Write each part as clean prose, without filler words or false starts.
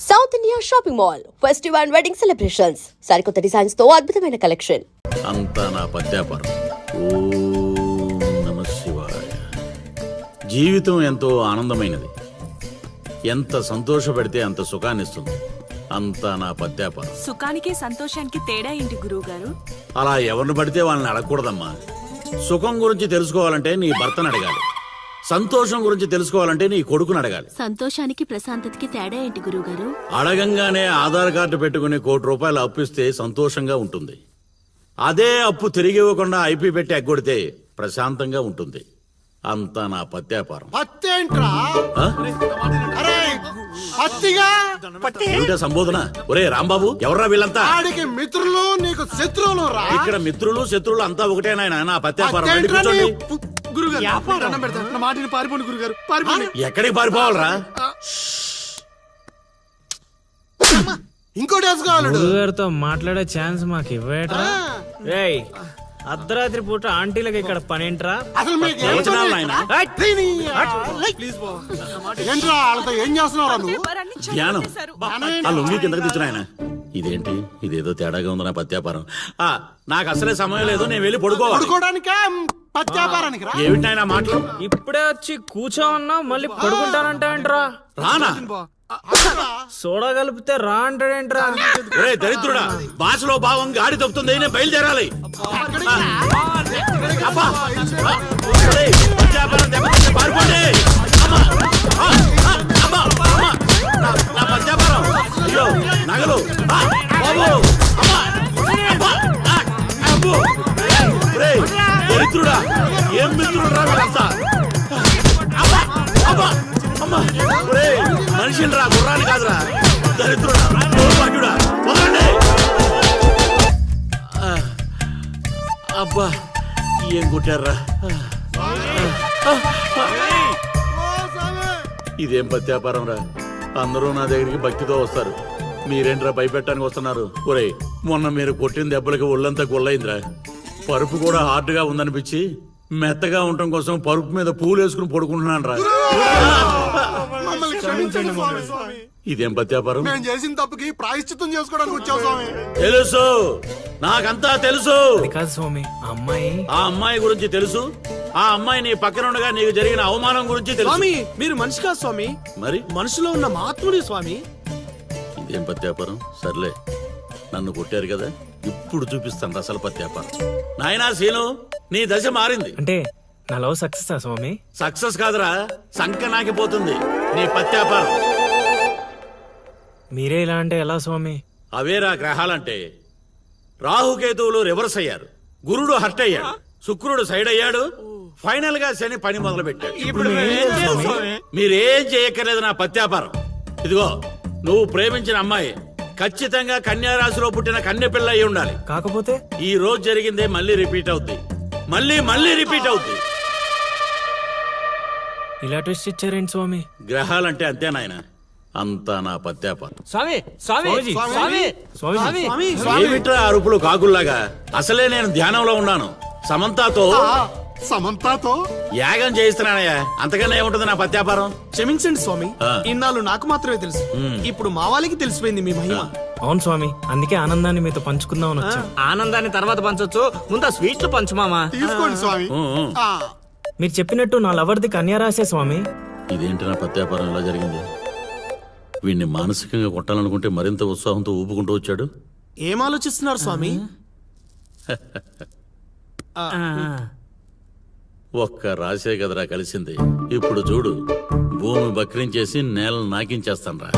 South India shopping mall festival and wedding celebrations సరికొత్త designs తో అద్భుతమైన కలెక్షన్ అంతా నా పద్యాపారం. ఓం నమః శివాయ. జీవితం ఎంతో ఆనందమైనది. ఎంత సంతోషపెడితే అంత సుఖాన్ని ఇస్తుంది. అంతా నా పద్యాపారం. సుఖానికి సంతోషానికి తేడా ఏంటి గురువు గారు? అలా ఎవరిని పడితే వాళ్ళని అడగకూడదమ్మా. సుఖం గురించి తెలుసుకోవాలంటే నీ భర్తను అడగాలి. సంతోషం గురించి తెలుసుకోవాలంటే నీ కొడుకుని అడగాలి. సంతోషానికి ప్రశాంతతకి తేడా ఏంటి గురువుగారు? అడగంగానే ఆధార్ కార్డు పెట్టుకుని ₹1,00,00,000 అప్పు ఇస్తే సంతోషంగా ఉంటుంది. అదే అప్పు తిరిగి ఇవ్వకుండా ఐపీ పెట్టి ఎగ్గొడితే ప్రశాంతంగా ఉంటుంది. అంతా నా పత్యాపారం. ఏమిటా సంబోధన? ఒరే రాంబాబు, ఎవర్రా వీళ్ళంతా? మిత్రులు నీకు శత్రువులు రా. ఇక్కడ మిత్రులు శత్రువులు అంతా ఒకటే నాయన. నా పత్యాపారం. వెళ్ళి కూర్చోండి. పారిపోండి గురుగారు. ఎక్కడికి పారిపోవాలరా? ఇంకోటి వేసుకోవాలి. గురుగారితో మాట్లాడే ఛాన్స్ మాకు ఇవ్వేట్రా? రేయ్, అర్ధరాత్రి పూట ఆంటీలకి ఇక్కడ పనేంట్రా? అసలు మీకు ఏం ప్రవచనాలు నాయనా? ఏంట్రా వాళ్ళతో ఏం చేస్తున్నారా నువ్వు? ధ్యానం. ఆ లుంగి కిందకి తెచ్చిన ఆయన. ఇదేంటి, ఇదేదో తేడాగా ఉంది నా పత్యాపారం. నాకు అసలే సమయం లేదు, నేను వెళ్ళి పడుకోవడానికా పత్యాపారానికి రా. ఏమిటి ఆయన మాటలు? ఇప్పుడే వచ్చి కూర్చో ఉన్నావు, మళ్ళీ పడుకుంటానంటావేంట్రా? రానా? సోడా కలిపితే రా అంటాడేంట్రా? రే దరిద్రుడా, భాషలో భావం గాడి తప్పుతుంది. నేను బయలుదేరాలి. అబ్బా! ఒరేయ్, పత్యాపారం దెబ్బతింటే పారిపోండి. అమ్మా! అమ్మా! అమ్మా! నా పత్యాపారం. అయ్యో, నగలు. బాబు! అమ్మా! అబ్బా! అబ్బో! ఒరేయ్, దరిద్రుడా, ఏం మిత్రుడు రా వీళ్ళంతా. అబ్బా! అబ్బా! అమ్మా! ఒరేయ్, మనిషిని రా, గుర్రాన్ని కాదురా. దరిద్రుడా, దౌర్భాగ్యుడా, వదలండి. అబ్బా, ఏం కొట్టారా? ఇదేం పత్యాపారం రా? అందరూ నా దగ్గరికి భక్తితో వస్తారు. మీరేంట్రా భయపెట్టడానికి వస్తున్నారు? ఒరేయ్, మొన్న మీరు కొట్టిన దెబ్బలకి ఒళ్ళంతా గుల్లైందిరా. పరుపు కూడా హార్డ్గా ఉందనిపించి మెత్తగా ఉండటం కోసం పరుపు మీద పూలు వేసుకుని పడుకుంటున్నాను రా. ఇదేం పత్యాపారం? మేము చేసిన తప్పుకి ప్రాయశ్చిత్తం చేసుకోవడానికి వచ్చావు స్వామి. తెలుసు, నాకంతా తెలుసు. కాదు స్వామి, ఆ అమ్మాయి గురించి తెలుసు. ఆ అమ్మాయి నీ పక్కన ఉండగా నీకు జరిగిన అవమానం గురించి తెలుసు. స్వామి, మీరు మనిషి కాదు స్వామి, మరి మనసులో ఉన్న మహాత్ముడి స్వామి. ఇదేం పత్యాపారం? సర్లే, నన్ను కొట్టారు కదా, ఇప్పుడు చూపిస్తాను అసలు పత్యాపారం. నాయనా సీను, నీ దశ మారింది. అంటే నా లవ్ సక్సెస్ స్వామి? సక్సెస్ కాదురా, సంక నాకిపోతుంది నీ పత్యాపారం. మీరే ఇలా అంటే ఎలా స్వామి? అవేరా గ్రహాలంటే. రాహుకేతువులు రివర్స్ అయ్యారు, గురుడు హర్ట్ అయ్యాడు, శుక్రుడు సైడ్ అయ్యాడు, ఫైనల్ గా శని పని మొదలు పెట్టాడు. మీరేం చేయక్కర్లేదు నా పత్యాపారం. ఇదిగో, నువ్వు ప్రేమించిన అమ్మాయి ఖచ్చితంగా కన్యా రాశిలో పుట్టిన కన్య పిల్ల అయి ఉండాలి. కాకపోతే ఈ రోజు జరిగిందే మళ్ళీ రిపీట్ అవుద్ది, మళ్ళీ రిపీట్ అవుద్ది. ఇలా ట్విస్ట్ ఇచ్చారేంటి స్వామి? గ్రహాలంటే అంతే నాయన. అంతా నా పత్యాపారం. స్వామి స్వామి స్వామి స్వామి స్వామి ఏమిట్రా అరుపులు కాకుల్లాగా? అసలే నేను ధ్యానంలో ఉన్నాను. సమంతాతో యాగం చేయిస్తున్నానయ్యా. అంతకన్నా ఏముంటుంది నా పత్యాపారం? క్షమించండి స్వామి, ఇన్నాళ్ళు నాకు మాత్రమే తెలుసు. ఇప్పుడు మా వాళ్ళకి తెలిసిపోయింది మీ మహిమ. అవును స్వామి, అందుకే ఆనందాన్ని మీతో పంచుకుందామని వచ్చాం. ఆనందాన్ని తర్వాత పంచొచ్చు, ముందు స్వీట్లు పంచు మామా. తీసుకోండి స్వామి. మీరు చెప్పినట్టు నా లవర్ది కన్యారాశే స్వామి. ఇదేంటి నా పత్యాపారం ఇలా జరిగింది? వీడిని మానసికంగా కొట్టాలనుకుంటే మరింత ఉత్సాహంతో ఊపుకుంటూ వచ్చాడు. ఏం ఆలోచిస్తున్నారు స్వామి? ఒక్క రాసే కదరా కలిసింది. ఇప్పుడు చూడు, భూమి బక్రించేసి నేలను నాకించేస్తాన్రా.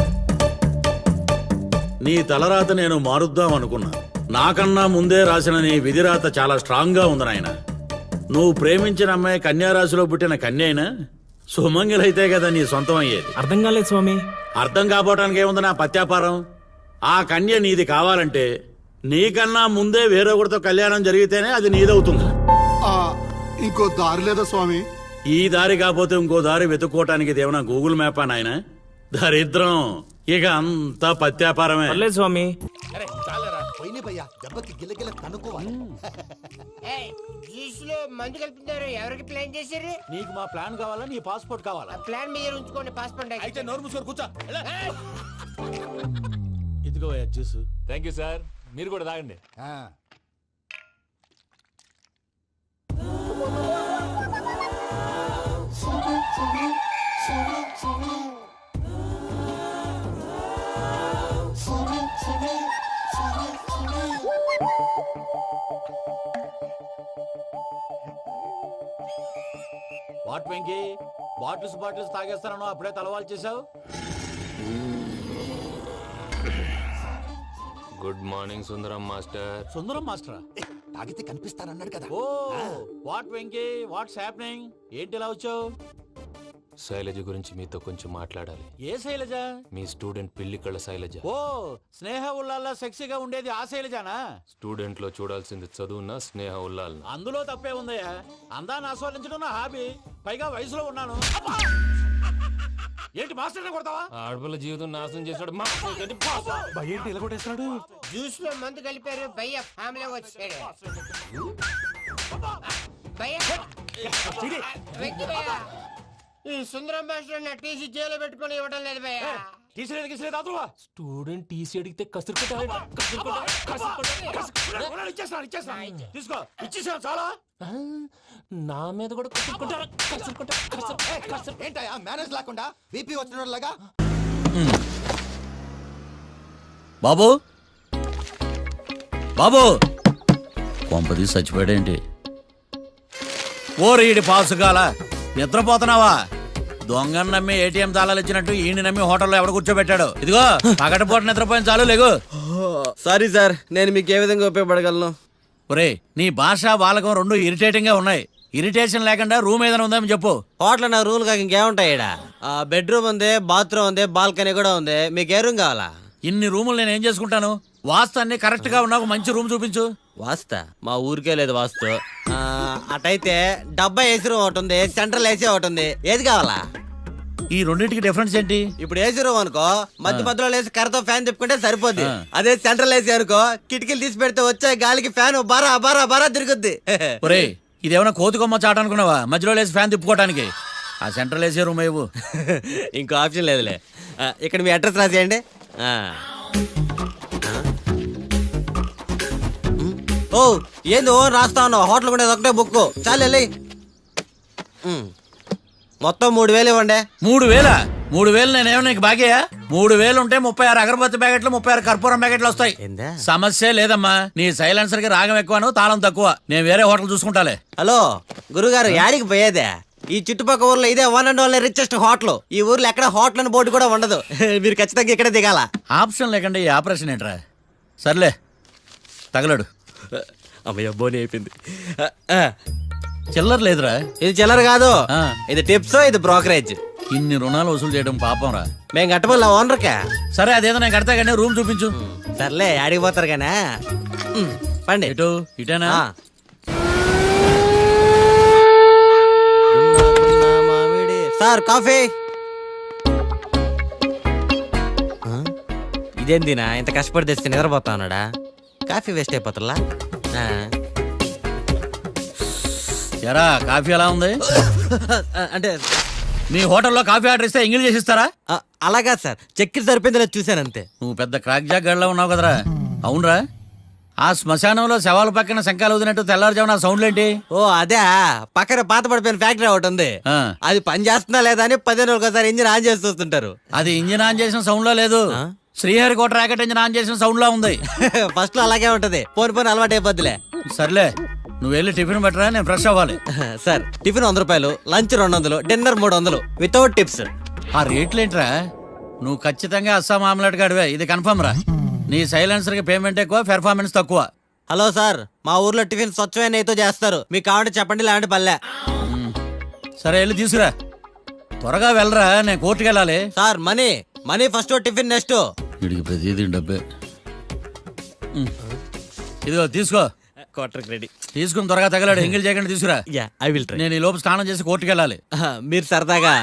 నీ తలరాత నేను మారుద్దాం అనుకున్నా. నాకన్నా ముందే రాసిన నీ విధిరాత చాలా స్ట్రాంగ్ గా ఉంది నాయన. నువ్వు ప్రేమించిన అమ్మాయి కన్యారాశిలో పుట్టిన కన్య అయినా సుమంగిలైతే కదా నీ సొంతం అయ్యేది. అర్థం కాలేదు స్వామి. అర్థం కాపోవటానికి ఏముంది నా పత్యాపారం? ఆ కన్య నీది కావాలంటే నీకన్నా ముందే వేరొకరితో కళ్యాణం జరిగితేనే అది నీదవుతుంది. ఇంకో దారి లేదా స్వామి? ఈ దారి కాకపోతే ఇంకో దారి వెతుక్కోవటానికి ఇదేమన్నా గూగుల్ మ్యాపా నాయన? దరిద్రం. ఇక అంతా పత్యాపారమే. పర్లేదు స్వామి. మందు కలుపుతున్నారు. ఎవరికి ప్లాన్ చేశారు? నీకు మా ప్లాన్ కావాలా? నీ పాస్పోర్ట్ కావాలా? ప్లాన్ మీరు ఉంచుకోండి, పాస్పోర్ట్ అయితే నోరు మూసుకొని కూర్చో. ఇదిగో జ్యూస్. థ్యాంక్ యూ సార్, మీరు కూడా తాగండి. వాట్ వెంకీ, బాటిల్స్ తాగేస్తాను అప్పుడే తలవాలు చేసావు. Good morning Sundaram master. Sundaram మాస్టరా? తాగితే కనిపిస్తానన్నాడు కదా. Oh what Venky, what's happening? ఏంటి ఇలా వచ్చావు? శైలజ గురించి మీతో కొంచెం మాట్లాడాలి. ఏ శైలజ? మీ స్టూడెంట్ పిల్లి కళ్ళ శైలజ. ఓ స్నేహ ఉల్లాల్లో సెక్సీగా ఉండేది ఆ శైలజానా? స్టూడెంట్ లో చూడాల్సింది చదువున స్నేహ ఉల్లాల్. అందులో తప్పే ఉందయ్యా, అందాన్ని ఆస్వాదించడం నా హాబీ, పైగా వయసులో ఉన్నాను. అబ్బా! ఏంటి మాస్టర్ కొడతావా? ఆడపిల్ల జీవితం నాశనం చేశాడు. జ్యూస్ లో మందు కలిపారు భయ్య ఫ్యామిలీ వచ్చాడు. భయ్య, వెక్కి భయ్య. ఈ సుందరం మాస్టర్ నా టీసీ జైలు పెట్టుకొని ఇవ్వడం లేదు భయ్య. తీసిలేదు అదువా. స్టూడెంట్ టీసీ అడిగితే కసురు ఇచ్చేస్తాను. తీసుకో, ఇచ్చేసాను చాలా. నా మీద కూడా ఏంటయ్యా మేనేజ్ లేకుండా బీపీ వచ్చినలాగా? బాబు బాబు, కొంపది చచ్చిపోయాడేంటి? ఓరీడి పాసుగాల, నిద్రపోతున్నావా? దొంగను నమ్మి ఏటీఎం తాళాలు ఇచ్చినట్టు ఈయన నమ్మి హోటల్లో ఎవడ కూర్చోబెట్టాడు? ఇదిగో పగటిపూట నిద్రపోయిన చాలు, లేగు. సారీ సార్, నేను మీకు ఏ విధంగా ఉపయోగపడగలను? ఒరే, నీ భాష వాలకం రెండు ఇరిటేటింగ్ గా ఉన్నాయి. ఇరిటేషన్ లేకుండా రూమ్ ఏదైనా ఉందని చెప్పు. హోటల్ నా రూల్ కాక ఇంకేముంటాయి? బెడ్రూమ్ ఉంది, బాత్రూమ్ ఉంది, బాల్కనీ కూడా ఉంది. మీకు ఏ రూమ్ కావాలా? ఇన్ని రూములు నేను ఏం చేసుకుంటాను? వాస్తు అన్ని కరెక్ట్ గా ఉన్నావు, మంచి రూమ్ చూపించు. వాస్తా మా ఊరికే లేదు వాస్తు. అటైతే డబ్బా ఏసీ రూమ్ ఒకటి ఉంది, సెంట్రల్ ఏసీ ఒకటి ఉంది. ఏది కావాలా? ఈ రెండింటికి డిఫరెన్స్ ఏంటి? ఇప్పుడు ఏసీ రూమ్ అనుకో, మధ్య మధ్యలో లేసి కర్రతో ఫ్యాన్ తిప్పుకుంటే సరిపోద్ది. అదే సెంట్రల్ ఏసీ అనుకో, కిటికీలు తీసి పెడితే వచ్చే గాలికి ఫ్యాన్ బారా బారా బారా తిరుగుద్ది. ఒరే, ఇదేమన్నా కోతికొమ్మ చాట అనుకున్నావా మధ్యలో లేసి ఫ్యాన్ తిప్పుకోవటానికి? ఆ సెంట్రల్ ఏసీ రూమ్ ఇవ్వు. ఇంకో ఆప్షన్ లేదులే. ఇక్కడ మీ అడ్రస్ రాసేయండి. ఓ ఏంది ఓ రాస్తా ఉన్నావు? హోటల్ కూడా ఒకటే బుక్ చాలు వెళ్ళి. మొత్తం 3000 ఇవ్వండి. 3000? 3000 నేనేమో నీకు బాగా? 3000 ఉంటే 36 అగరబత్తి ప్యాకెట్లు, 36 కర్పూరం ప్యాకెట్లు వస్తాయి. ఏందా? సమస్య లేదమ్మా. నీ సైలెన్సర్ కి రాగం ఎక్కువను, తాళం తక్కువ. నేను వేరే హోటల్ చూసుకుంటాలే. హలో గురుగారు, యాడికి పోయేదే? ఈ చుట్టుపక్కల ఊర్లో ఇదే one and only richest hotel. ఈ ఊర్లో ఎక్కడ హోటల్ అని బోర్డు కూడా ఉండదు. మీరు ఖచ్చితంగా ఇక్కడే దిగాల. ఆప్షన్ లేకుండా ఈ ఆపరేషన్ ఏంట్రా? సర్లే, తగలడు. అమ్మయ్య, బోని అయిపోయింది. చిల్లర లేదురా. ఇది చిల్లర కాదు, ఆ. ఇది టిప్స్, ఇది బ్రోకరేజ్. ఇన్ని రుణాలు వసూలు చేయడం పాపం రా. మేము కట్టబోలే ఓనర్కే. సరే, అదేదో నేను కడతా కానీ రూమ్ చూపించు. సర్లే, యాడికి పోతారు కానీ పండి. ఎటు? ఇటేనా? Sir coffee. ఇదేందినా ఇంత కష్టపడి తెస్తే నిద్రపోతా ఉన్నాడా? కాఫీ వేస్ట్ అయిపోతుందా? ఎరా, కాఫీ ఎలా ఉంది? అంటే మీ హోటల్లో కాఫీ ఆర్డర్ ఇస్తే ఎంగిల్ చేసిస్తారా? అలాగా సార్, చక్కెర సరిపోయింది చూశాను అంతే. నువ్వు పెద్ద క్రాక్ జాక్ గడ్లా ఉన్నావు కదరా. అవునరా, ఆ శ్మశానంలో శవాల పక్కన శంఖాలు వదినట్టు తెల్లారుజామున సౌండ్లు ఏంటి? ఓ అదే, పక్కన పాత పడిపోయిన ఫ్యాక్టరీ ఒకటి ఉంది. ఆ. అది పని చేస్తుందా లేదా అని 10 రోజులు ఒకసారి ఇంజిన్ ఆన్ చేసి చూస్తుంటారు. అది ఇంజిన్ ఆన్ చేసిన సౌండ్ లో లేదు, శ్రీహరికోట రాకెట్ ఇంజిన్ ఆన్ చేసిన సౌండ్ లా ఉంది. ఫస్ట్ లో అలాగే ఉంటది, పోని అలవాటు అయిపోద్దిలే. సర్లే, నువ్వు వెళ్ళి టిఫిన్ పెట్టరా, నేను ఫ్రెష్ అవ్వాలి. సార్ టిఫిన్ 100 రూపాయలు, లంచ్ 200, డిన్నర్ 300 వితౌట్ టిప్స్. ఆ రేట్లేంట్రా? నువ్వు ఖచ్చితంగా అస్సాం ఆమ్లెట్ గడివే, ఇది కన్ఫర్మ్ రా. నీ సైలెన్సర్ కి పేమెంట్ ఎక్కువ, పెర్ఫార్మెన్స్ తక్కువ. హలో సార్, మా ఊర్లో టిఫిన్ స్వచ్ఛమైన నెయ్యితో చేస్తారు. మీకు కావాలంటే చెప్పండి, లేదంటే పల్లె. సరే, వెళ్ళి తీసుకురా. త్వరగా వెళ్ళరా, నేను కోర్టుకి వెళ్ళాలి. Sir money first, tiffin next. వీడికి ప్రతిదీ డబ్బే. ఇదిగో తీసుకో. Quarter ready. తీసుకుని త్వరగా తగలాడు, ఎంగిల్ చేయకుండా తీసుకురా. I will try. నేను ఈ లోపు స్నానం చేసి కోర్టుకి వెళ్ళాలి. మీరు సరదాగా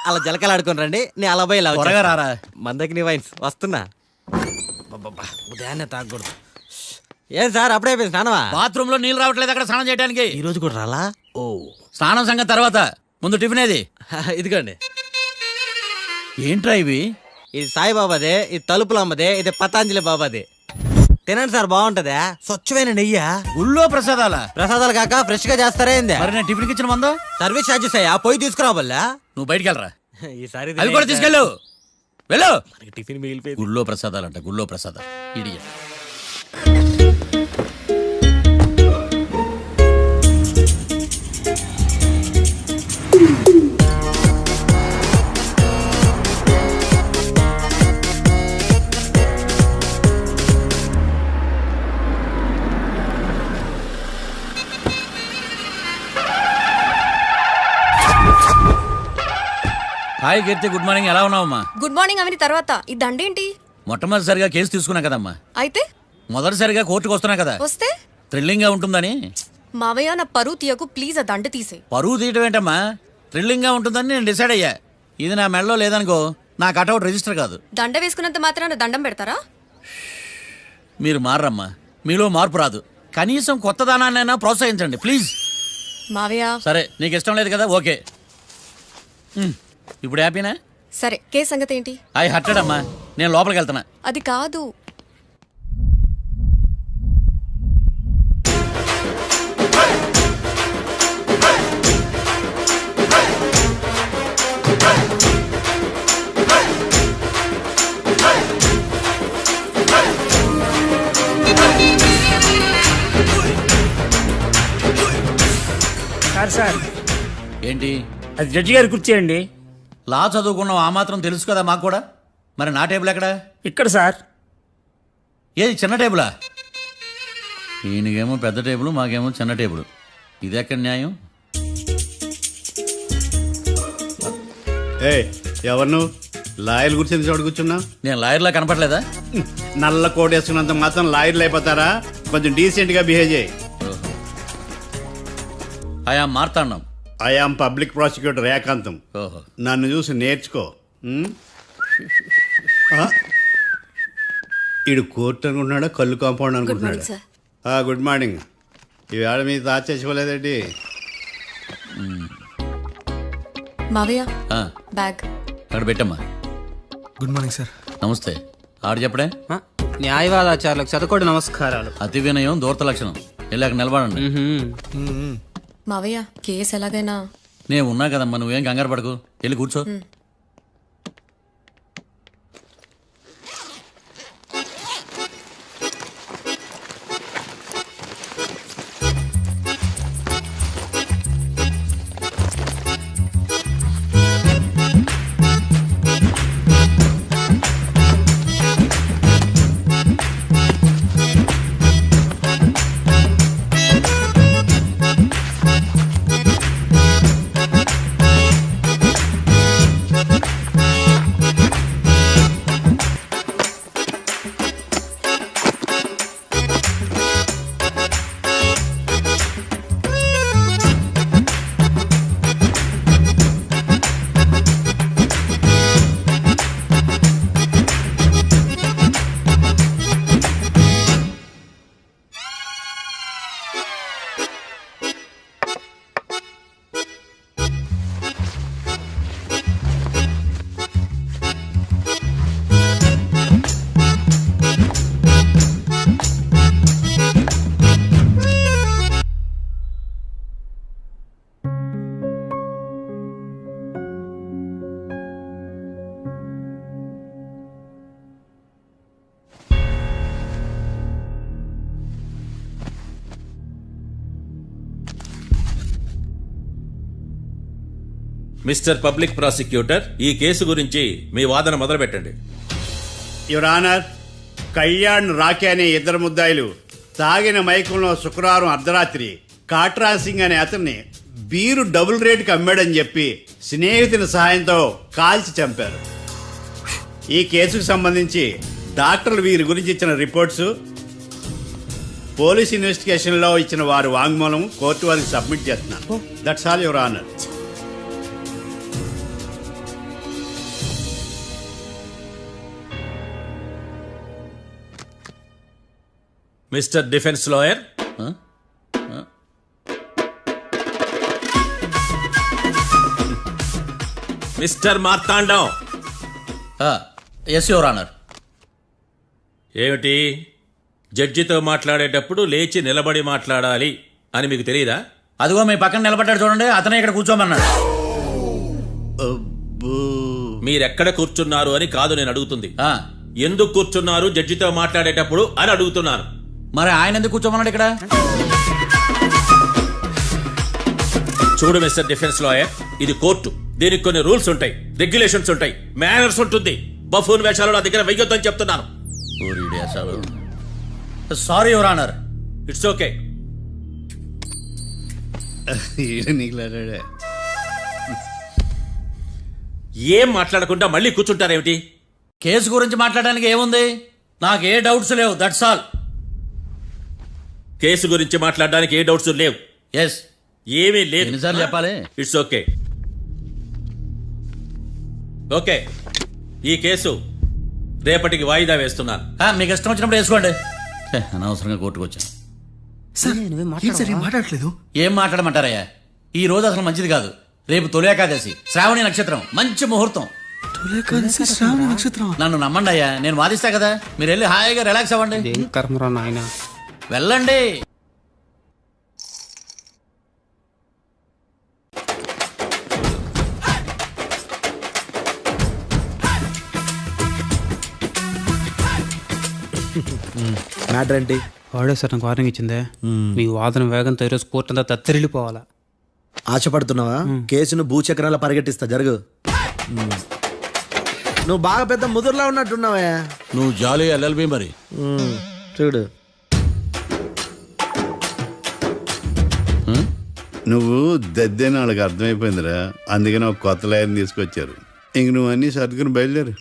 అలా జలకలు ఆడుకుని రండి, నేను అలా పోయి త్వరగా రారా. మందకి నీ వైన్స్ వస్తున్నా. ఉదయాన్నే తాగకూడదు. ఏం సార్ అప్పుడే అయిపోయింది స్నానమా? బాత్రూమ్ లో నీళ్ళు రావట్లేదు అక్కడ స్నానం చేయడానికి. ఈ రోజు కూడా రాలా? ఓ, స్నానం సంగతి తర్వాత, ముందు టిఫిన్ ఏది? ఇదిగోండి. ఏంట్రా ఇవి? ఇది సాయిబాబాదే, ఇది తలుపులమ్మదే, ఇది పతాంజలి బాబాదే. తినండి సార్, బాగుంటదా? స్వచ్ఛమైన నెయ్యా. గుళ్ళో ప్రసాదాల ప్రసాదాలు కాక ఫ్రెష్ గా చేస్తారా ఏంది? మరి నేను టిఫిన్కి ఇచ్చిన మందో సర్వీస్ ఛార్జెస్ అయ్యా, పోయి తీసుకురావాలా? నువ్వు బయటికి వెళ్ళరా, ఈసారి అవి కూడా తీసుకెళ్ళు. వెళ్ళు. టిఫిన్ మిగిలిపోయి. గుళ్ళో ప్రసాదాలంట, గుళ్ళో ప్రసాదాలు. ఇడియ హాయ్ కీర్తి, గుడ్ మార్నింగ్. ఎలా ఉన్నావమ్మా? గుడ్ మార్నింగ్ అవని తర్వాత ఈ దండేంటి? మొట్టమొదటిసారిగా కేసు తీసుకున్నా కదమ్మా. అయితే మొదటిసారిగా కోర్టుకు వస్తున్నా కదా, వస్తే థ్రిల్లింగ్ గా ఉంటుందని. మావయ్య నా పరువు తీయకు ప్లీజ్, ఆ దండ తీసే. పరువు తీయటం ఏంటమ్మా, థ్రిల్లింగ్ గా ఉంటుందని నేను డిసైడ్ అయ్యా. ఇది నా మెడలో లేదనుకో, నా కటౌట్ రిజిస్టర్ కాదు. దండ వేసుకున్నంత మాత్రాన దండం పెడతారా? మీరు మారమ్మా, మీలో మార్పు రాదు. కనీసం కొత్త దానాన్నైనా ప్రోత్సహించండి ప్లీజ్. మావయ్య సరే, నీకు ఇష్టం లేదు కదా, ఓకే. ఇప్పుడు హ్యాపీనా? సరే, కేసు సంగతి ఏంటి? ఐ హర్టెడ్ అమ్మా, నేను లోపలికి వెళ్తున్నా. అది కాదు. సార్ ఏంటి? అది జడ్జి గారి కుర్చీ అండి. లా చదువుకున్నావు, ఆ మాత్రం తెలుసు కదా మాకు కూడా. మరి నా టేబుల్ ఎక్కడ? ఇక్కడ సార్. ఏది, చిన్న టేబులా? ఈయనకేమో పెద్ద టేబుల్, మాకేమో చిన్న టేబుల్. ఇది ఎక్కడ న్యాయం? ఎవరు నువ్వు? లాయర్ కూర్చొని చోటు కూర్చున్నా? నేను లాయర్లా కనపడలేదా? నల్ల కోట్ వేసుకున్నంత మాత్రం లాయర్లు అయిపోతారా? కొంచెం డీసెంట్ గా బిహేవ్ చేయి. ఆయా మార్తాండం. ఐఆమ్ పబ్లిక్ ప్రాసిక్యూటర్ ఏకాంతం. ఓహో. నన్ను చూసి నేర్చుకో. ఈడు కోర్టు అనుకుంటున్నాడా, కళ్ళు కాంపౌండ్ అనుకుంటున్నాడా? Good morning. ఈవేళ మీ తాత చేసుకోలేదండి. మావయ్య ఆ, బ్యాగ్. అక్కడ పెట్టమ్మా. Good morning sir. నమస్తే. ఆడు చెప్పడే. న్యాయవాదాచారులకు చదువుకోండి నమస్కారాలు. అతి వినయం దూరత లక్షణం. వెళ్ళాక నిలబడండి. మావయ్య కేసు ఎలాగైనా. నేను ఉన్నా కదమ్మా, నువ్వేం కంగారు పడకు. వెళ్ళి కూర్చో. మిస్టర్ పబ్లిక్ ప్రాసిక్యూటర్, ఈ కేసు గురించి మీ వాదన మొదలు పెట్టండి. యువర్ ఆనర్, కళ్యాణ్ రాకే అనే ఇద్దరు ముద్దాయిలు తాగిన మైకంలో శుక్రవారం అర్ధరాత్రి కాట్రా సింగ్ అనే అతన్ని బీరు డబుల్ రేటుకి అమ్మాడని చెప్పి స్నేహితుని సహాయంతో కాల్చి చంపారు. ఈ కేసుకు సంబంధించి డాక్టర్లు వీరి గురించి ఇచ్చిన రిపోర్ట్స్, పోలీస్ ఇన్వెస్టిగేషన్లో ఇచ్చిన వారి వాంగ్మూలం కోర్టు వారికి సబ్మిట్ చేస్తున్నాను. That's all your honour. Mister defence lawyer, mister Marthandam, yes your honour. ఏమిటి జడ్జితో మాట్లాడేటప్పుడు లేచి నిలబడి మాట్లాడాలి అని మీకు తెలియదా? అదిగో మీ పక్కన నిలబడ్డాడు చూడండి, అతనే ఇక్కడ కూర్చోమన్నాడు. మీరెక్కడ కూర్చున్నారు అని కాదు నేను అడుగుతుంది. ఎందుకు కూర్చున్నారు జడ్జితో మాట్లాడేటప్పుడు అని అడుగుతున్నాను. మరి ఆయన ఎందుకు కూర్చోమన్నాడు ఇక్కడ? చూడు మిస్టర్ డిఫెన్స్ లాయర్, ఇది కోర్టు. దీనికి కొన్ని రూల్స్ ఉంటాయి, రెగ్యులేషన్స్ ఉంటాయి, మేనర్స్ ఉంటుంది. బఫూన్ వేషాలు నా దగ్గర వెయ్యొద్దని చెప్తున్నాను. Sorry your honour. It's okay. ఏం మాట్లాడకుండా మళ్ళీ కూర్చుంటారేమిటి? కేసు గురించి మాట్లాడడానికి ఏముంది? నాకు ఏ డౌట్స్ లేవు, దట్స్ ఆల్. కేసు గురించి మాట్లాడడానికి ఏ డౌట్స్ లేవు? ఎస్. ఏమీ లేదు. ఎన్నిసార్లు చెప్పాలి? It's okay. ఓకే, ఈ కేసు రేపటికి వాయిదా వేస్తున్నాను. మీకు ఇష్టం వచ్చినప్పుడు వేసుకోండి. అనవసరంగా కోర్టుకు వచ్చాను. మాట్లాడట్లేదు. ఏం మాట్లాడమంటారయ్యా? ఈ రోజు అసలు మంచిది కాదు. రేపు తొలి ఏకాదశి, శ్రావణి నక్షత్రం, మంచి ముహూర్తం. నన్ను నమ్మండి అయ్యా, నేను వాదిస్తా కదా. మీరు వెళ్ళి హాయిగా రిలాక్స్ అవ్వండి. వెళ్ళండి. మ్యాటర్ ఏంటి? వాడే సార్ నాకు వార్నింగ్ ఇచ్చిందే. మీ వాదన వేగంతో ఈరోజు కోర్టు అంతా తత్తరిల్లిపోవాలా. ఆశపడుతున్నావా? కేసును భూచక్రాల పరిగెట్టిస్తా, జరుగు. నువ్వు బాగా పెద్ద ముదురులా ఉన్నట్టున్నావా? నువ్వు జాలి ఎల్ఎల్బి మరి. చూడు, నువ్వు దద్దేని వాళ్ళకి అర్థమైపోయిందిరా, అందుకని ఒక కొత్త లాయర్ని తీసుకొచ్చారు. ఇంక నువ్వు అన్నీ సర్దుకుని బయలుదేరు.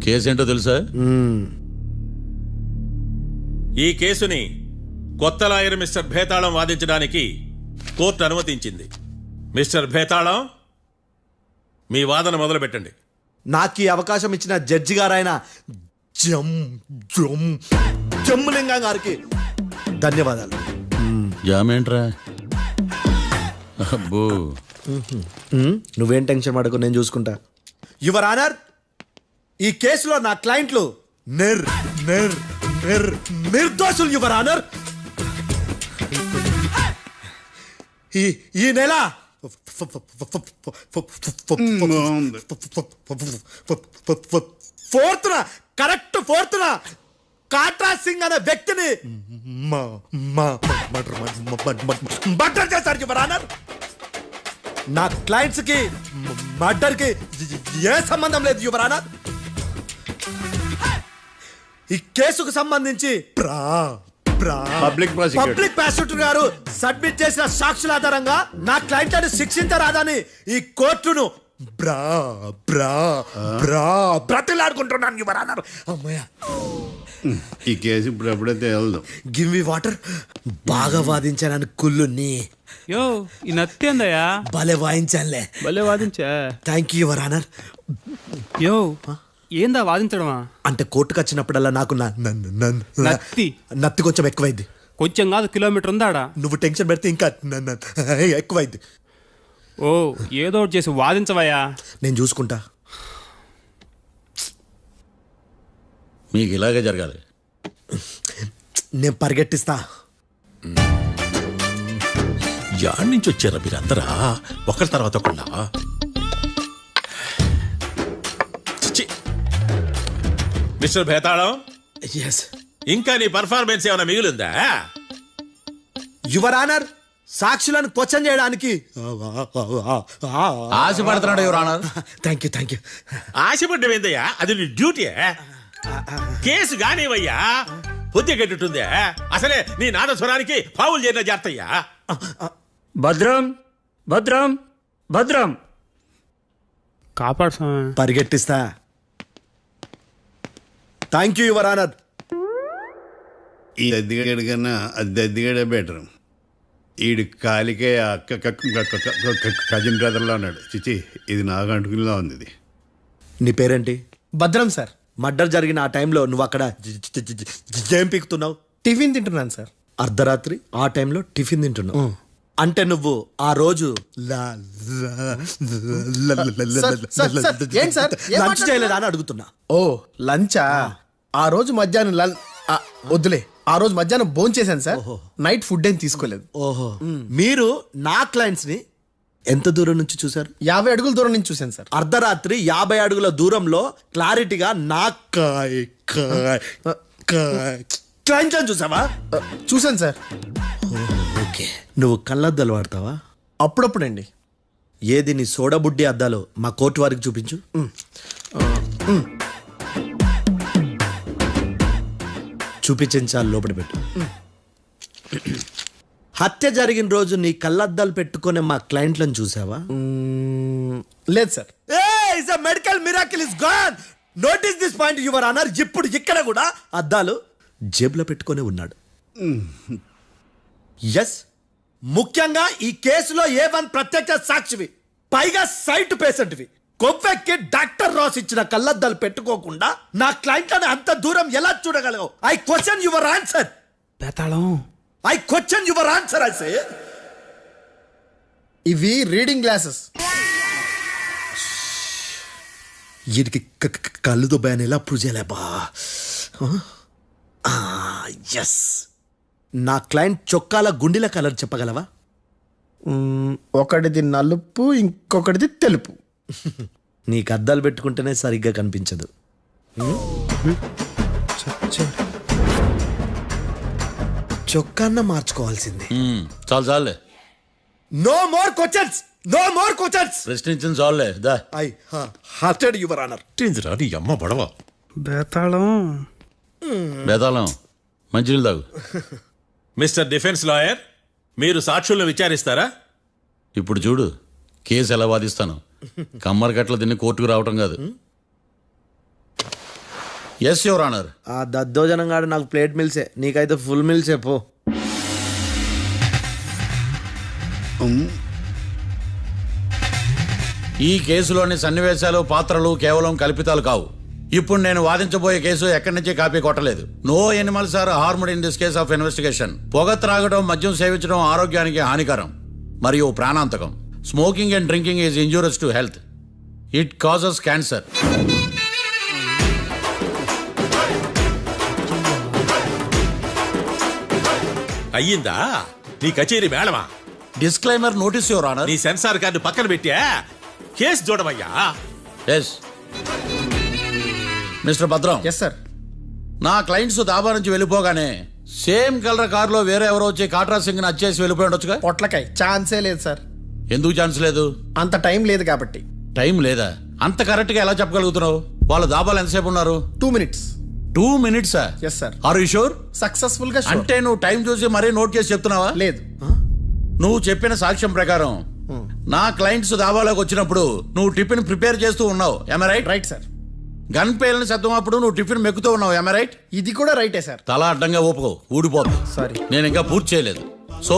కేసేంటో తెలుసా? ఈ కేసుని కొత్త లాయర్ మిస్టర్ భేతాళం వాదించడానికి కోర్టు అనుమతించింది. మిస్టర్ భేతాళం, మీ వాదన మొదలు పెట్టండి. నాకు ఈ అవకాశం ఇచ్చిన జడ్జి గారైన జమ్ములింగం గారికి ధన్యవాదాలు. జామేంట్రా? అబ్బో, నువ్వేం టెన్షన్ పడకు, నేను చూసుకుంటా. యువర్ ఆనర్, ఈ కేసులో నా క్లయింట్లు నిర్దోషులు యువర్ ఆనర్. ఈ నెల 4th correct 4th Katra Singh అనే వ్యక్తిని మర్డర్ చేశారు యువర్ ఆనర్. నా క్లయింట్స్ కి మర్డర్ కి ఏ సంబంధం లేదు యువర్ ఆనర్. ఈ కేసుకు సంబంధించి పబ్లిక్ ప్రాసిక్యూటర్ గారు సబ్మిట్ చేసిన సాక్షుల ఆధారంగా నా క్లయింట్ అని శిక్షించరాదని ఈ కోర్టును బ్రతిలాడుకుంటున్నాను యువర్ ఆనర్. అమ్మయ్య, ఈ కేసు ఇప్పుడు ఎప్పుడైతే వెళ్దాం. Give me water. బాగా వాదించానని కుళ్ళుని యో ఈ నత్తేందయ్యా, భలే వాయించానులే. భలే వాదించా. Thank you your honour. యో ఏందా వాదించడమా? అంటే కోర్టుకు వచ్చినప్పుడల్లా నాకు నత్తి కొంచెం ఎక్కువైంది. కొంచెం కాదు, కిలోమీటర్ ఉందాడా. నువ్వు టెన్షన్ పెడితే ఇంకా ఎక్కువైంది. ఓ ఏదో ఒకటి చేసి వాదించవయ్యా. నేను చూసుకుంటా. మీకు ఇలాగే జరగాలి. నేను పరిగెట్టిస్తా. యాడ్ నుంచి వచ్చారా మీరందరా ఒకరి తర్వాత ఒకళ్ళ? మిస్టర్ భేతాళం, ఎస్ ఇంకా నీ పర్ఫార్మెన్స్ ఏమైనా మిగిలిందా? యువర్ ఆనర్, సాక్షులను క్వశ్చన్ చేయడానికి ఆశపడుతున్నాడు యువర్ ఆనర్. Thank you. ఆశపడ్డం ఏందయ్యా, అది నీ డ్యూటీ. కేసు గానివయ్యా, బుద్ధి గట్టుందే. అసలే నీ నాదస్వరానికి పావులు చేరిన జాతయ్యా. భద్రం భద్రం భద్రం కాపాడు. పరిగెట్టిస్తా. Thank you your honour. ఈ దద్దిగడి కన్నా అది దద్దిగడే బెటర్. ఈడు కాలికే కజిన్ బ్రదర్లో ఉన్నాడు. చిచి, ఇది నాకు అంటుకునిలా ఉంది. ఇది నీ పేరేంటి? భద్రం సార్. మర్డర్ జరిగిన ఆ టైంలో నువ్వు అక్కడ ఏం పీకుతున్నావు? టిఫిన్ తింటున్నాను సార్. అర్ధరాత్రి ఆ టైంలో టిఫిన్ తింటున్నావు అంటే నువ్వు ఆ రోజు ఏంటి సార్ లంచ్ చేయలేదా అని అడుగుతున్నా. ఓ లంచా? ఆ రోజు మధ్యాహ్నం వద్దులే, ఆ రోజు మధ్యాహ్నం భోజనం చేశాను సార్. నైట్ ఫుడ్ ఏం తీసుకోలేదు. ఓహో, మీరు నా క్లయింట్స్ ని ఎంత దూరం నుంచి చూసారు? 50 అడుగుల దూరం నుంచి చూశాను సార్. అర్ధరాత్రి 50 అడుగుల దూరంలో క్లారిటీగా నా క్లయింట్ అని చూసావా? చూశాను సార్. ఓకే, నువ్వు కళ్ళద్దాలు వాడతావా? అప్పుడప్పుడండి. ఏది నీ సోడబుడ్డి అద్దాలు మా కోర్టు వారికి చూపించు. చూపించాలి, లోపల పెట్టు. హత్య జరిగిన రోజు నీ కళ్ళద్దాలు పెట్టుకునే మా క్లయింట్లను చూసావా? లేదు sir. Medical miracle is gone. Notice this point your honour. ఇప్పుడు ఇక్కడ కూడా అద్దాలు జేబులో పెట్టుకొని ఉన్నాడు. ఎస్, ముఖ్యంగా ఈ కేసులో A1 ప్రత్యక్ష సాక్షివి, పైగా సైట్ పేషెంట్వి. కొవ్వెక్కి డాక్టర్ రాస్ ఇచ్చిన కళ్ళద్దాలు పెట్టుకోకుండా నా క్లయింట్లను అంత దూరం ఎలా చూడగలవు? I question your answer. I question your answer. I say ఇవి రీడింగ్ గ్లాసెస్. వీడికి కళ్ళు దుబ్బాయని ఎలా ప్రూవ్ చేయలేబా? ఎస్, నా క్లయింట్ చొక్కాల గుండెల కలర్ చెప్పగలవా? ఒకటిది నలుపు, ఇంకొకటిది తెలుపు. నీకు అద్దాలు పెట్టుకుంటేనే సరిగ్గా కనిపించదు. చొక్కాన్న మార్చుకోవాల్సింది. చాలు చాలులే, no more questions, no more questions. ప్రశ్నించిన చాలులే. దా ఐ హార్టెడ్ యువర్ ఆనర్. నీ అమ్మ పడవ బేతాళం. బేతాళం, మంచినీళ్ళు తాగు. మిస్టర్ డిఫెన్స్ లాయర్, మీరు సాక్షులను విచారిస్తారా? ఇప్పుడు చూడు కేసు ఎలా వాదిస్తాను. కమ్మరి కట్ల తిని కోర్టుకు రావటం కాదు. Yes your honour. ఆ దద్దోజనం గాడు నాకు ప్లేట్ మిల్సే, నీకైతే ఫుల్ మిల్సే పో. ఈ కేసులోని సన్నివేశాలు, పాత్రలు కేవలం కల్పితాలు కావు. ఇప్పుడు నేను వాదించబోయే కేసు ఎక్కడి నుంచి కాపీ కొట్టలేదు. No animals are harmed in this case of investigation. పొగ త్రాగడం, మద్యం సేవించడం ఆరోగ్యానికి హానికరం మరియు ప్రాణాంతకం. Smoking and drinking is injurious to health. It causes cancer. అయ్యిందా నీ కచేరీ మేడమా? Disclaimer notice your honour. నీ సెన్సార్ కార్డు పక్కన పెట్టా కేసు చూడమయ్యా. Yes mister Bhadram. Yes sir. నా క్లయింట్స్ దాబా నుంచి వెళ్ళిపోగానే సేమ్ కలర్ కారులో వేరే ఎవరో వచ్చి కాట్రా సింగ్ వచ్చేసి వెళ్ళిపోయి ఉండొచ్చుగా? పొట్లకాయ ఛాన్సే లేదు సార్. ఎందుకు ఛాన్స్ లేదు? అంత టైం లేదు కాబట్టి. టైం లేదా? అంత కరెక్ట్ గా ఎలా చెప్పగలుగుతున్నావు? వాళ్ళ దాబాలు ఎంతసేపు ఉన్నారు? 2 minutes. 2 minutes? Yes sir. Are you sure? Successful గా sure. అంటే నువ్వు టైం చూసి మరీ నోట్ చేసి చెప్తున్నావా? లేదు. నువ్వు చెప్పిన సాక్ష్యం ప్రకారం నా క్లయింట్స్ దాబాలోకి వచ్చినప్పుడు నువ్వు టిఫిన్ ప్రిపేర్ చేస్తూ ఉన్నావు. ఎమ్ రైట్? Right sir. గన్ పేలిన శబ్దం అప్పుడు నువ్వు టిఫిన్ మెక్కుతూ ఉన్నావు. ఎమ్ రైట్? ఇది కూడా రైటే సార్. తల అడ్డంగా ఊపుకో, ఊడిపోతుంది. సారీ, నేను ఇంకా పూర్తి చేయలేదు. సో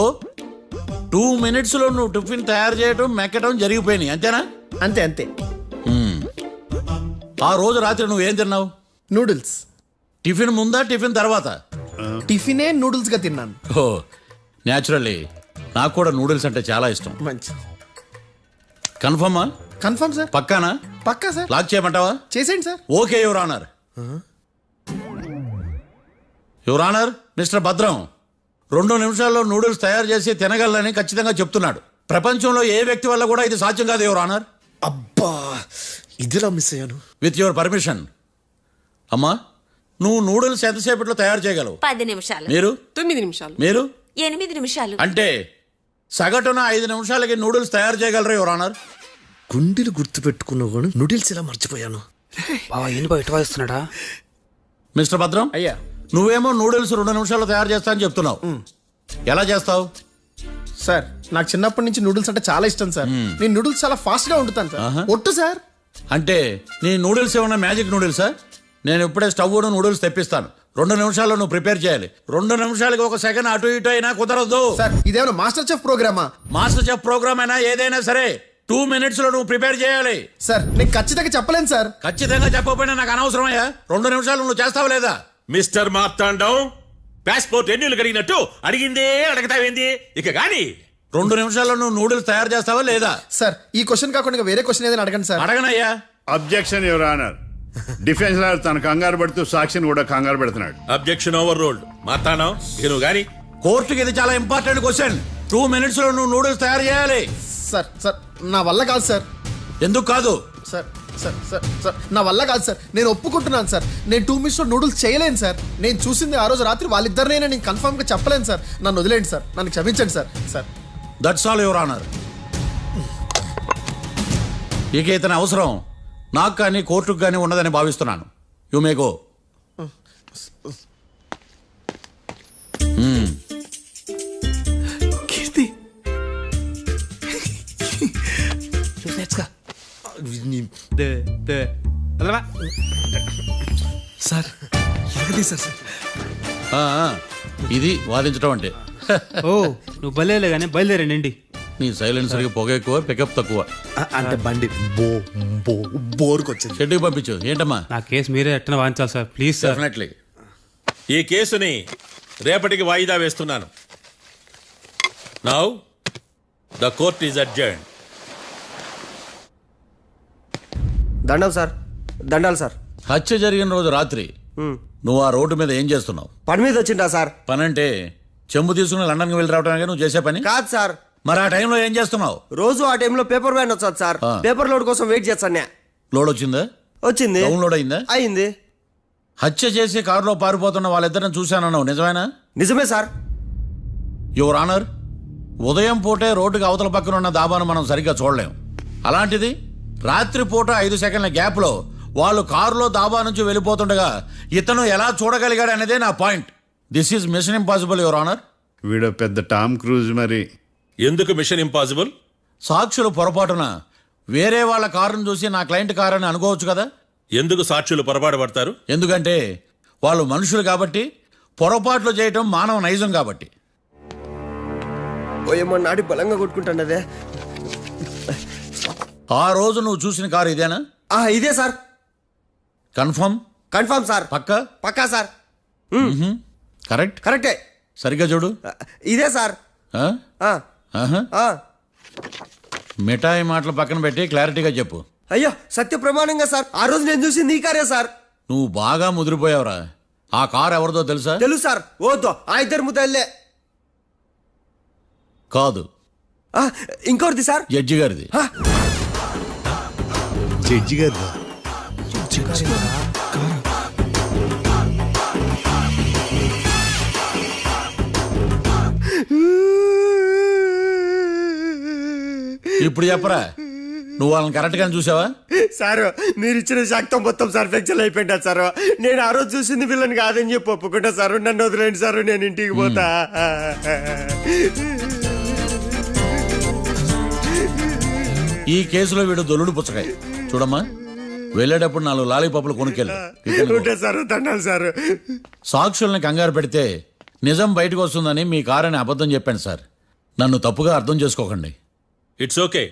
2 minutes లో నువ్వు టిఫిన్ తయారు చేయడం, మెక్కడం జరిగిపోయినాయి, అంతేనా? అంతే అంతే. ఆ రోజు రాత్రి నువ్వు ఏం తిన్నావు? నూడిల్స్. టిఫిన్ ముందా, టిఫిన్ తర్వాత? టిఫినే నూడిల్స్ గా తిన్నాను. ఓ న్యాచురల్లీ నాకు కూడా నూడిల్స్ అంటే చాలా ఇష్టం. మంచి. కన్ఫర్మా? Confirm sir. పక్కానా? పక్కా సార్. లాక్ చేయమంటావా? చేసేయండి sir. Okay your honour. Your honour, mister Bhadram 2 నిమిషాల్లో నూడిల్స్ తయారు చేసి తినగలని ఖచ్చితంగా చెప్తున్నాడు. ప్రపంచంలో ఏ వ్యక్తి వల్ల కూడా ఇది సాధ్యం కాదు యువర్ ఆనర్. అబ్బా, ఇదిలా మిస్ అయ్యాను. With your permission. అమ్మా, నువ్వు నూడిల్స్ ఎంతసేపట్లో తయారు చేయగలవు? 10 నిమిషాలు. మీరు? 9 నిమిషాలు. మీరు? 8 నిమిషాలు. అంటే సగటున 5 నిమిషాలకి నూడిల్స్ తయారు చేయగలరా యువర్ ఆనర్? గుండెలు గుర్తు పెట్టుకున్నావు కానీ నూడిల్స్ ఇలా మర్చిపోయాను. మిస్టర్ భద్రం, అయ్యా, నువ్వేమో నూడిల్స్ 2 నిమిషాల్లో తయారు చేస్తా అని చెప్తున్నావు. ఎలా చేస్తావు? సార్ నాకు చిన్నప్పటి నుంచి నూడిల్స్ అంటే చాలా ఇష్టం సార్. నేను నూడిల్స్ చాలా ఫాస్ట్ గా వండుతాను సార్. ఒట్టు సార్. అంటే నీ నూడిల్స్ ఏమన్నా మ్యాజిక్ నూడిల్సా? నేను ఇప్పుడే స్టవ్ నూడిల్స్ తెప్పిస్తాను. 2 నిమిషాల్లో నువ్వు ప్రిపేర్ చేయాలి. 2 నిమిషాలకి 1 సెకండ్ అటు ఇటు అయినా కుదరదు సార్. ఇదేమైనా మాస్టర్ చెఫ్ ప్రోగ్రామా? మాస్టర్ చెఫ్ ప్రోగ్రామ్ అయినా ఏదైనా సరే 2 minutes లో నువ్వు ప్రిపేర్ చేయాలి. సార్ నేను ఖచ్చితంగా చెప్పలేను సార్. ఖచ్చితంగా చెప్పకపోయినా నాకు అనవసరమయ్యా. 2 నిమిషాలు నువ్వు చేస్తావా లేదా? మిస్టర్ మార్తాండం, పాస్పోర్ట్ ఎన్నిళ్ళు కడిగినట్టు అడిగిందే అడగతావేంది? ఇక గాని 2 నిమిషాల్లో నువ్వు నూడిల్స్ తయారు చేస్తావా లేదా? సార్ ఈ క్వశ్చన్ కాకుండా ఇంకా వేరే క్వశ్చన్ ఏదైనా అడగండి సార్. అడగనయ్యా. Objection your honour. Defence lawyer తన కంగారు పడుతూ సాక్షిని కూడా కంగారు పెడుతున్నాడు. Objection over ruled. మార్తాండం, ఇక నువ్వు గాని. కోర్టుకి ఇది చాలా ఇంపార్టెంట్ క్వశ్చన్. 2 minutes లో నువ్వు నూడిల్స్ తయారు చేయాలి. సార్ సార్ నా వల్ల కాదు సార్. ఎందుకు కాదు? సార్ సార్ సార్ సార్ నా వల్ల కాదు సార్. నేను ఒప్పుకుంటున్నాను సార్. నేను 2 minutes లో నూడిల్స్ చేయలేను సార్. నేను చూసింది ఆ రోజు రాత్రి వాళ్ళిద్దరినైనా నేను కన్ఫర్మ్ గా చెప్పలేను సార్. నన్ను వదిలేండి సార్. నన్ను క్షమించండి sir. Sir that's all your honour. ఇక ఇతని అవసరం నాకు కానీ కోర్టుకు కానీ ఉన్నదని భావిస్తున్నాను. You may go. Keerthi sir ఎలాగదీశారు సార్? ఇది వాదించడం అంటే. ఓ నువ్వు బయలుదేరలే కానీ బయలుదేరండి. నీ సైలెన్సర్కి పొగ ఎక్కువ, పికప్ తక్కువ. అంటే బండి బోర్కి వచ్చింది. షెడ్యూకి పంపించు. ఏంటమ్మా? నా కేసు మీరే ఎట్టన వాయించాలి సార్, ప్లీజ్ సార్. డెఫినెట్లీ. ఈ కేసుని రేపటికి వాయిదా వేస్తున్నాను. Now the court is adjourned. దండం సార్, దండాలు సార్. హత్య జరిగిన రోజు రాత్రి నువ్వు ఆ రోడ్డు మీద ఏం చేస్తున్నావు? పని మీద వచ్చిందా సార్? పని అంటే చెంబు తీసుకుని లండన్కి వెళ్ళి రావడానికి నువ్వు చేసే పని కాదు సార్. మరి ఆ టైంలో ఏం చేస్తున్నావు? రోజు ఆ టైంలో పేపర్ వ్యాన్ వచ్చాది సార్. పేపర్ లోడ్ కోసం వెయిట్ చేస్తాను. లోడ్ వచ్చిందా? వచ్చింది. డౌన్లోడ్ అయిందా? అయింది. హత్య చేసి కారులో పారిపోతున్న వాళ్ళిద్దరిని చూశానన్నావు, నిజమేనా? నిజమే సార్. యువర్ ఆనర్, ఉదయం పూటే రోడ్డుకి అవతల పక్కన ఉన్న దాబాను మనం సరిగ్గా చూడలేం. అలాంటిది రాత్రిపూట 5 సెకండ్ల గ్యాప్లో వాళ్ళు కారులో దాబా నుంచి వెళ్ళిపోతుండగా ఇతను ఎలా చూడగలిగాడు అనేదే నా point. This is mission impossible your honour. వీడు పెద్ద టామ్ క్రూజ్ మరి. ఎందుకు మిషన్ ఇంపాసిబుల్? సాక్షులు పొరపాటున వేరే వాళ్ళ కారును చూసి నా క్లయింట్ కారు అని అనుకోవచ్చు కదా. ఎందుకు సాక్షులు పొరపాటు పడతారు? ఎందుకంటే వాళ్ళు మనుషులు కాబట్టి, పొరపాట్లు చేయటం మానవ నైజం కాబట్టి. ఏమో నాడి బలంగా కొట్టుకుంటాండదే. ఆ రోజు నువ్వు చూసిన కారు ఇదేనా? ఇదే సార్. కన్ఫర్మ్? Confirm sir. పక్కా? పక్కా సార్. కరెక్ట్? కరెక్టే. సరిగ్గా చూడు. ఇదే సార్. మిఠాయి మాటలు పక్కన పెట్టి క్లారిటీగా చెప్పు. అయ్యో సత్య ప్రమాణంగా సార్, ఆ రోజు నేను చూసింది ఈ కారే సార్. నువ్వు బాగా ముదిరిపోయావురా. ఆ కారు ఎవరిదో తెలుసా? తెలుసు సార్. ఓతో ఆ ఇద్దరు ముద్దల్లే. కాదు, ఇంకోటిది సార్. జడ్జి గారిది. జడ్జి గారు ఇప్పుడు చెప్పరా, నువ్వు వాళ్ళని కరెక్ట్ గా చూసావా? సార్ మీరు ఇచ్చిన శాక్తం మొత్తం సార్ ఫ్లెక్చర్ అయిపోయింది సార్. నేను ఆ రోజు చూసింది వీళ్ళని కాదని చెప్పి ఒప్పుకుంటా సార్. నన్ను వదిలేండి సార్, నేను ఇంటికి పోతా. ఈ కేసులో వీడు దొల్లుడు పుచ్చకాయ. చూడమ్మా, వెళ్ళేటప్పుడు 4 లాలీపాపులు కొనుక్కెళ్ళు. Sir దండాలి sir. సాక్షుల్ని కంగారు పెడితే నిజం బయటకు వస్తుందని మీ కారని అబద్ధం చెప్పాను సార్. నన్ను తప్పుగా అర్థం చేసుకోకండి. It's okay.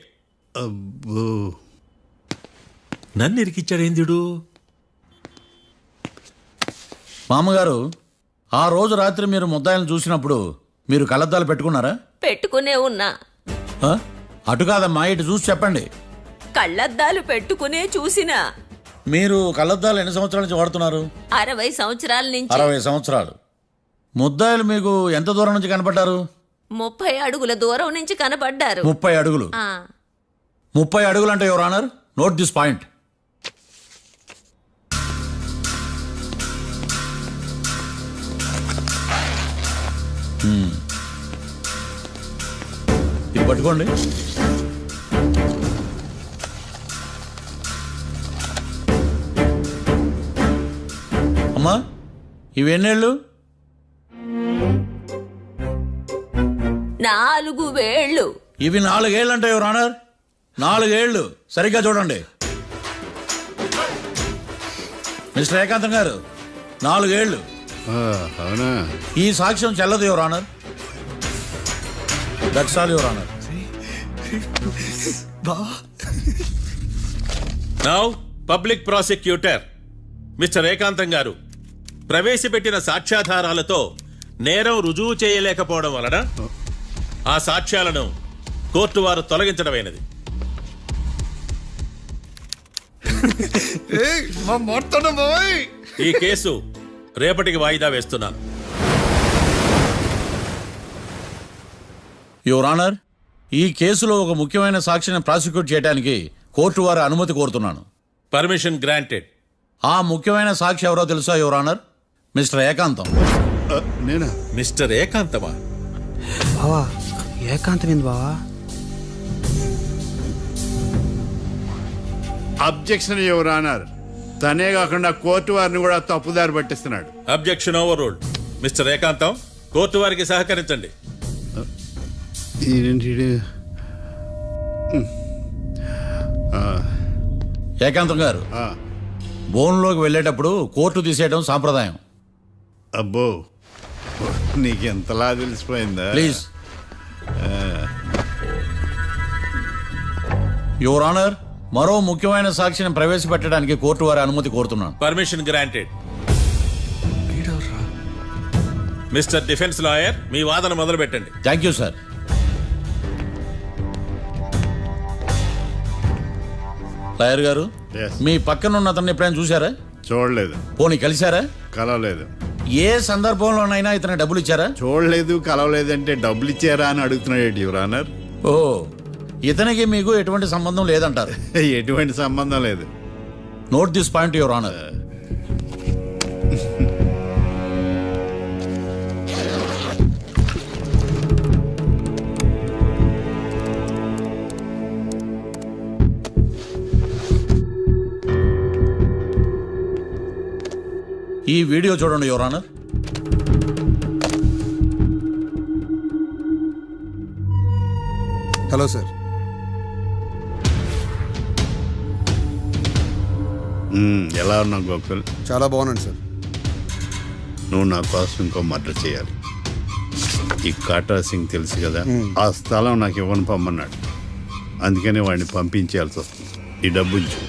అబ్బో, నన్ను ఇరికిచ్చాడేందుడు? మామగారు, ఆ రోజు రాత్రి మీరు ముద్దాయిలను చూసినప్పుడు మీరు కళ్ళద్దాలు పెట్టుకున్నారా? పెట్టుకునే ఉన్నా. ఆ? అటు కాదమ్మా, ఇటు చూసి చెప్పండి. కళ్ళద్దాలు పెట్టుకునే చూసినా. మీరు కళ్ళద్దాలు ఎన్ని సంవత్సరాల నుంచి వాడుతున్నారు? 60 సంవత్సరాల నుంచి. 60 సంవత్సరాలు. ముద్దాయిలు మీకు ఎంత దూరం నుంచి కనపడ్డారు? 30 అడుగుల దూరం నుంచి కనపడ్డారు. 30 అడుగులు. 30 అడుగులు అంటే your honour, note this point. ఇది పట్టుకోండి. అమ్మా, ఇవి ఎన్నేళ్ళు? 4 వేళ్ళు. ఇవి 4 ఏళ్ళు అంటే యువర్ ఆనర్, 4 ఏళ్ళు. సరిగ్గా చూడండి మిస్టర్ ఏకాంతం గారు, 4 ఏళ్ళు. అవునా? ఈ సాక్ష్యం చెల్లదు your honour. That's all your honour. Now public prosecutor mister ఏకాంతం గారు ప్రవేశపెట్టిన సాక్ష్యాధారాలతో నేరం రుజువు చేయలేకపోవడం వలన ఆ సాక్ష్యాలను కోర్టు వారు తొలగించడమైనది. ఈ కేసు రేపటికి వాయిదా వేస్తున్నాను. యువర్ ఆనర్, ఈ కేసులో ఒక ముఖ్యమైన సాక్షిని ప్రాసిక్యూట్ చేయడానికి కోర్టు వారి అనుమతి కోరుతున్నాను. Permission granted. ఆ ముఖ్యమైన సాక్షి ఎవరో తెలుసా యువర్ ఆనర్? మిస్టర్ ఏకాంతం. నేనా? మిస్టర్ ఏకాంతమా? బావా ఏకాంతం ఏంది బావా? Objection your honour. తనే కాకుండా కోర్టు వారిని కూడా తప్పుదారి పట్టిస్తున్నాడు. Objection overruled. Mister Ekantham, court వారికి సహకరించండి. ఏకాంతం గారు, బోన్లోకి వెళ్ళేటప్పుడు కోర్టు తీసేయడం సాంప్రదాయం. అబ్బో, నీకెంతలా తెలిసిపోయిందా? ప్లీజ్. యువర్ ఆనర్, మరో ముఖ్యమైన సాక్షిని ప్రవేశపెట్టడానికి కోర్టు వారి అనుమతి కోరుతున్నాను. Permission granted. Mister defence lawyer, మీ వాదన మొదలు పెట్టండి. Thank you sir. లాయర్ గారు, Yes. మీ పక్కన ఉన్న అతన్ని ఎప్పుడైనా చూసారా? చూడలేదు. పోనీ కలిశారా? కలవలేదు. ఏ సందర్భంలోనైనా ఇతను డబ్బులు ఇచ్చారా? చూడలేదు, కలవలేదు అంటే డబ్బులు ఇచ్చారా అని అడుగుతున్నాడు యువర్ ఆనర్. ఓ, ఇతనికి మీకు ఎటువంటి సంబంధం లేదంటారు? ఎటువంటి సంబంధం లేదు. Note this point your honour. ఈ వీడియో చూడండి యువర్ ఆనర్. Hello sir. ఎలా ఉన్నావు గోకుల్? చాలా బాగున్నాను సార్. నువ్వు నా కోసం ఇంకో మర్డర్ చేయాలి. ఈ కాటా సింగ్ తెలుసు కదా, ఆ స్థలం నాకు ఇవ్వను పమ్మన్నాడు. అందుకనే వాడిని పంపించాల్సి వస్తుంది. ఈ డబ్బు ఉంచు.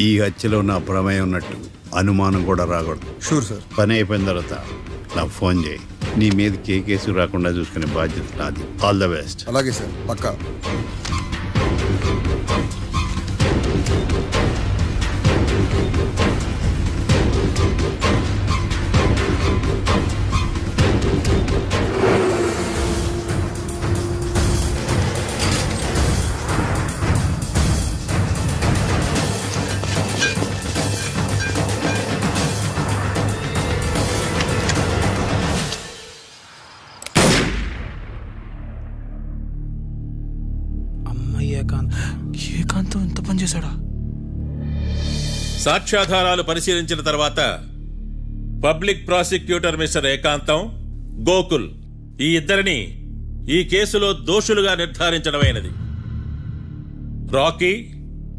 ఈ హత్యలో నా ప్రమేయం ఉన్నట్టు అనుమానం కూడా రాకూడదు. Sure sir. పని అయిపోయిన తర్వాత నాకు ఫోన్ చేయి. నీ మీద కేసు రాకుండా చూసుకునే బాధ్యత నాది. All the best. అలాగే సార్, పక్కా. ఏకాంతం ఇంత పని చేశాడా? సాక్ష్యాధారాలు పరిశీలించిన తర్వాత పబ్లిక్ ప్రాసిక్యూటర్ మిస్టర్ ఏకాంతం, గోకుల్ ఈ ఇద్దరిని ఈ కేసులో దోషులుగా నిర్ధారించడమైనది. రాకీ,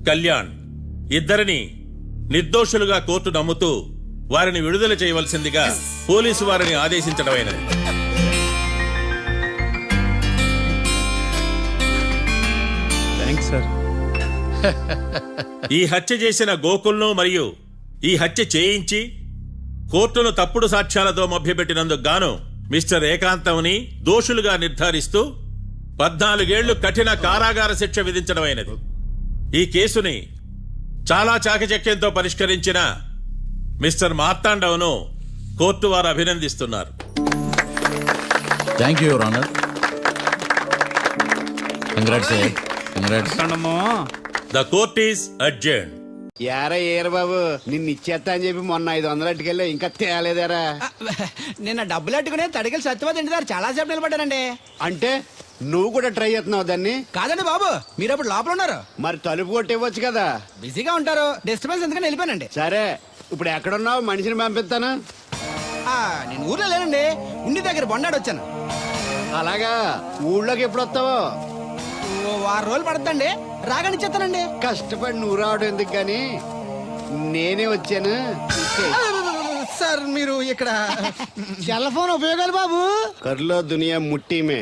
కళ్యాణ్ ఇద్దరిని నిర్దోషులుగా కోర్టు నమ్ముతూ వారిని విడుదల చేయవలసిందిగా పోలీసు వారిని ఆదేశించడమైనది. ఈ హత్య చేసిన గోకుల్ను మరియు ఈ హత్య చేయించి కోర్టును తప్పుడు సాక్ష్యాలతో మభ్యపెట్టినందుకు గాను మిస్టర్ ఏకాంతంని దోషులుగా నిర్ధారిస్తూ 14 ఏళ్లు కఠిన కారాగార శిక్ష విధించడమైనది. ఈ కేసుని చాలా చాకచక్యంతో పరిష్కరించిన మిస్టర్ మార్తాండవను కోర్టు వారు అభినందిస్తున్నారు. Thank you your honour. Congrats. The court is adjourned. యారా ఏరు బాబు, నిన్ను ఇచ్చేస్తా అని చెప్పి మొన్న 500 అట్టుకెళ్ళి ఇంకా తేలేదారా? నిన్న డబ్బులు అట్టుకునే తడికెళ్ళి సత్యవతి ఇంటి దగ్గర చాలా సేపు నిలబడ్డానండి. అంటే నువ్వు కూడా ట్రై చేస్తున్నావు దాన్ని? కాదండి బాబు, మీరు అప్పుడు లోపల ఉన్నారు. మరి తలుపు కొట్టి ఇవ్వచ్చు కదా. బిజీగా ఉంటారు, డిస్టర్బెన్స్ ఎందుకని వెళ్ళిపోయానండి. సరే, ఇప్పుడు ఎక్కడున్నావు? మనిషిని పంపిస్తాను. నేను ఊర్లో లేనండి, ఉండి దగ్గర బొండాడు వచ్చాను. అలాగా, ఊళ్ళోకి ఎప్పుడు వస్తావో? 6 రోజులు పడుతుందండి, రాగానే చెప్తానండి. కష్టపడి నువ్వు రావడం ఎందుకు గాని నేనే వచ్చాను. సార్ మీరు ఇక్కడ సెల్ ఫోన్ ఉపయోగాలు బాబు. కర్లో దునియా ముట్టిమే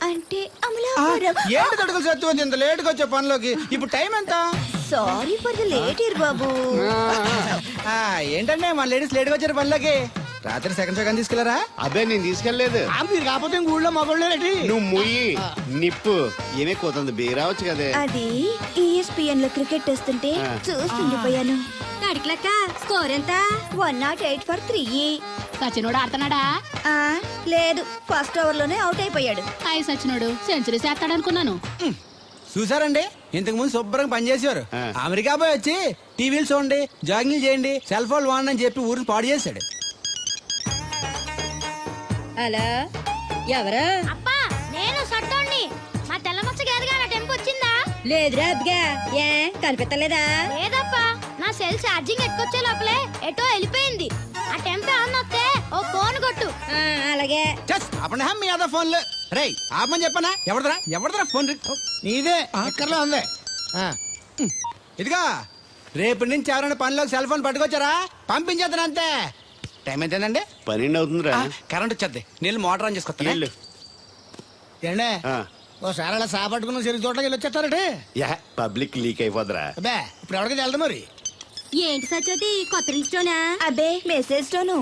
అంటే అమలా ఏంటి తడుకులు సత్యవతి ఇంత లేట్ గా వచ్చే పనిలోకి ఇప్పుడు టైం ఎంత sorry for the late year బాబు. ఏంటంటే మన లేడీస్ లేట్ గా వచ్చారు పనిలోకి రాత్రి సెకండ్ సెకండ్ తీసుకెళ్లారా అబ్బే నేను తీసుకెళ్లేదు మీరు కాకపోతే ఊళ్ళో మగోళ్ళేటి నువ్వు ముయ్యి నిప్పు ఏమే కోతుంది బీరావచ్చు కదే అది ESPN లో క్రికెట్ వస్తుంటే చూస్తుండిపోయాను. అడిగిలక్క స్కోర్ ఎంత 108 for 3. సచినోడు ఆడుతున్నాడా? లేదు, ఫస్ట్ ఓవర్ లోనే అవుట్ అయిపోయాడు. హాయ్ సచినోడు సెంచరీ చేస్తాడనుకున్నాను. చూసారండి ఇంతకు ముందు శుభ్రంగా పనిచేసేవారు అమెరికా పోయి వచ్చి టీవీలు చూడండి జాగింగ్ చేయండి సెల్ ఫోన్ వాడండి అని చెప్పి ఊరిని పాడు చేశాడు. అలా ఎవరా? అప్పా నేను సట్టోణ్ణి. మా తెల్ల మచ్చ గారిగా నా టెంపు వచ్చిందా? లేదురా అబ్బగా, ఏ కనిపెట్టలేదా? లేదప్పా, నా సెల్ ఛార్జింగ్ ఎక్కొచ్చే లోపలే ఎటో వెళ్ళిపోయింది. ఆ టెంపే అన్న వస్తే ఓ ఫోన్ కొట్టు. అలాగే. అప్పుడు మీ అదా ఫోన్లు రేయ్ ఆపని చెప్పనా ఎవడదరా ఫోన్ నీదే ఎక్కర్లో ఉంది ఇదిగా రేపటి నుంచి ఎవరైనా పనిలోకి సెల్ ఫోన్ పట్టుకొచ్చారా పంపించేద్దాను అంతే. టైం ఎంతేనండి? 12 అవుతుందిరా కరెంట్ వచ్చేద్ది నీళ్ళు మోటార్ ఆన్ చేసుకొస్తా ఏండే ఓసారి అలా సాపట్టుకున్న సరి చోట్లకి వెళ్ళి వచ్చేస్తారటే పబ్లిక్ లీక్ అయిపోద్రా అబ్బే ఇప్పుడు ఎవరికి వెళ్దాం మరి ఏంటి సత్యవతి కొత్త రింగ్స్టోనా? అబ్బే మెసేజ్ తోను.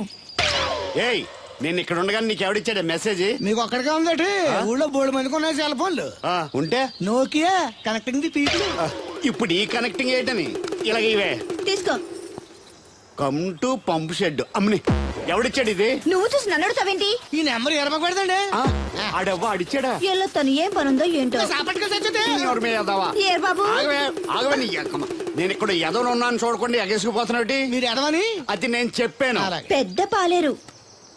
ఏయ్ నేను ఇక్కడ ఉండగానే నీకు ఎవడిచ్చాడే మెసేజ్ మీకు ఒక్కడికే ఉందటి ఊళ్ళో 3 మందికి ఉన్నాయి సెల్ ఫోన్లు ఉంటే నోకియా కనెక్టింగ్ ది పీపుల్. ఇప్పుడు ఈ కనెక్టింగ్ ఏంటని ఇలాగ ఇవే తీసుకో. కమ్ టు పంప్ షెడ్ అమ్మని ఎవడిచ్చాడు ఇది నువ్వు చూసి నన్ను అడుగుతావేంటి? ఈ నెంబర్ ఎరమక పెడదండి ఆడవ్వ అడిచాడా ఎల్లో తను ఏం పనుందో ఏంటో. ఎవరి మీద ఎదవా? ఏ బాబు? ఆగవే నీ ఎక్కమ. నేను ఇక్కడ ఎదవను ఉన్నాను చూడకుండా ఎగేసుకుపోతున్నట్టు మీరు ఎదవని అది నేను చెప్పాను. పెద్ద పాలేరు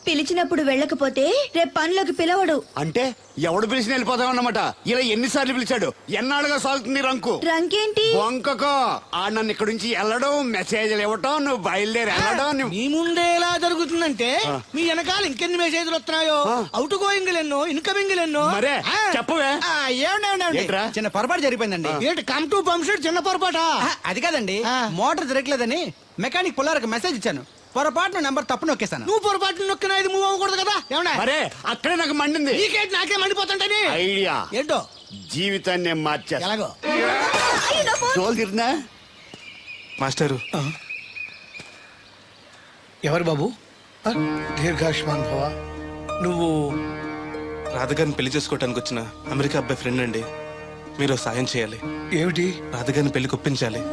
పిలిచినప్పుడు వెళ్ళకపోతే రేపు పనిలోకి పిలవడు. అంటే ఎవడు పిలిచిన వెళ్ళిపోతామన్నమాట. ఇలా ఎన్నిసార్లు పిలిచాడు ఎన్నాళ్ళుగా సాగుతుంది రంకు రంకేంటి? వంకకో ఆ నన్ను ఇక్కడ నుంచి వెళ్ళడం మెసేజ్లు ఇవ్వటం నువ్వు బయలుదేరి వెళ్ళడం మీ ముందే ఎలా జరుగుతుందంటే మీ వెనకాల ఇంకెన్ని మెసేజ్లు వస్తున్నాయో అవుట్ గోయింగ్ ఎన్నో ఇన్కమింగ్ ఎన్నో మరే చెప్పవే ఏంట్రా? చిన్న పొరపాటు జరిగిపోయిందండి. ఏంటి కమ్ టు పంప్ షెడ్ చిన్న పొరపాట? అది కాదండి మోటార్ తిరగలేదని మెకానిక్ పుల్లారకు మెసేజ్ ఇచ్చాను. పొరపాటున నెంబర్ తప్పు నొక్కేశాను. నువ్వు పొరపాటు నొక్కినా ఇది మూవ్ అవ్వకూడదు కదా ఏమన్నా? మరే అక్కడే నాకు మండింది. నీకేంటి నాకే మండిపోతుంటని ఐడియా ఏంటో జీవితాన్ని మార్చా ఎలాగో తోలు తిరిగినా మాస్టరు ఎవరు బాబు? దీర్ఘాయుష్మాన్ భవ. నువ్వు రాధగారిని పెళ్లి చేసుకోవటానికి వచ్చిన అమెరికా అబ్బాయి ఫ్రెండ్ అండి. మీరు సాయం చేయాలి. ఏమిటి? రాధగారిని పెళ్లి ఒప్పించాలి.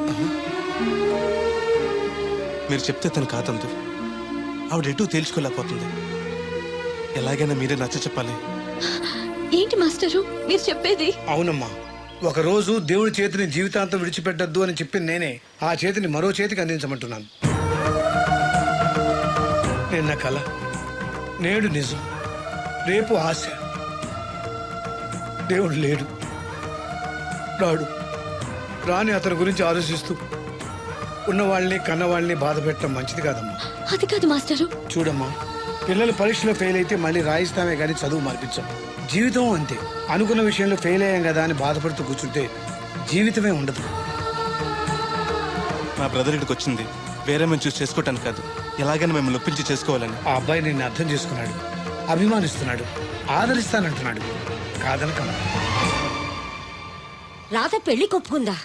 మీరు చెప్తే తను కాదందు. ఆవిడ ఎటు తేల్చుకోలేకపోతుంది. ఎలాగైనా మీరే నచ్చ చెప్పాలి. ఏంటి మాస్టరు మీరు చెప్పేది? అవునమ్మా, ఒకరోజు దేవుడి చేతిని జీవితాంతం విడిచిపెట్టద్దు అని చెప్పింది నేనే. ఆ చేతిని మరో చేతికి అందించమంటున్నాను. నిన్న కల, నేడు నిజం, రేపు ఆశ. దేవుడు లేడు, రాడు. రాని అతని గురించి ఆలోచిస్తూ ఉన్నవాళ్ళని కన్నవాళ్ళని బాధ పెట్టడం మంచిది కాదమ్మా. అది కాదు మాస్టరు. చూడమ్మా, పిల్లలు పరీక్షలో ఫెయిల్ అయితే మళ్ళీ రాయిస్తామే కానీ చదువు మార్పించాం. జీవితం అంతే. అనుకున్న విషయంలో ఫెయిల్ అయ్యాం కదా అని బాధపడుతూ కూర్చుంటే జీవితమే ఉండదు. మా బ్రదర్ ఇక్కడికి వచ్చింది వేరే మేము చూసి చేసుకోవటానికి కాదు, ఎలాగైనా మేము ఒప్పించి చేసుకోవాలని. ఆ అబ్బాయి నిన్ను అర్థం చేసుకున్నాడు, అభిమానిస్తున్నాడు, ఆదరిస్తానంటున్నాడు. కాదనకమ్మా. రాత పెళ్లి కొప్పుకుందా?